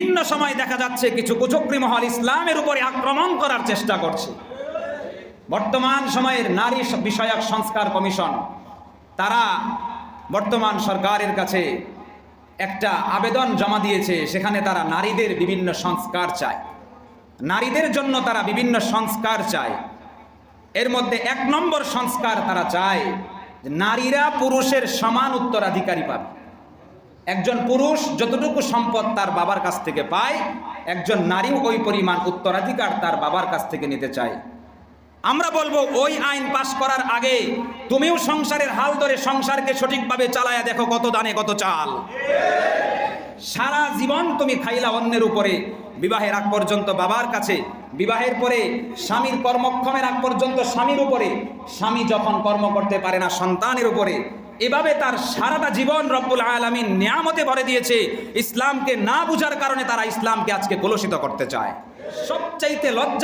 বিভিন্ন সময় দেখা যাচ্ছে কিছু কুচক্রী মহল ইসলামের উপরে আক্রমণ করার চেষ্টা করছে। বর্তমান সময়ের নারী বিষয়ক সংস্কার কমিশন তারা বর্তমান সরকারের কাছে একটা আবেদন জমা দিয়েছে। সেখানে তারা নারীদের বিভিন্ন সংস্কার চায়, নারীদের জন্য তারা বিভিন্ন সংস্কার চায়। এর মধ্যে ১ নম্বর সংস্কার তারা চায় যে নারীরা পুরুষের সমান উত্তরাধিকারী পাবে। একজন পুরুষ যতটুকু সম্পদ তার বাবার কাছ থেকে পায়, একজন নারীও ওই পরিমাণ উত্তরাধিকার তার বাবার কাছ থেকে নিতে চায়। আমরা বলবো ওই আইন পাশ করার আগে তুমিও সংসারের হাল ধরে সংসারকে সঠিকভাবে চালায়া দেখো, কত দানে কত চাল। সারা জীবন তুমি খাইলা অন্যের উপরে, বিবাহের আগ পর্যন্ত বাবার কাছে, বিবাহের পরে স্বামীর কর্মক্ষমের আগ পর্যন্ত স্বামীর উপরে, স্বামী যখন কর্ম করতে পারে না সন্তানের উপরে। এভাবে তার সারাটা জীবন রব্বুল আলামিন নিয়ামতে ভরে দিয়েছে। ইসলামকে না বুঝার কারণে তারা ইসলামকে আজকে কলুষিত করতে চায়। সবচাইতে লজ্জা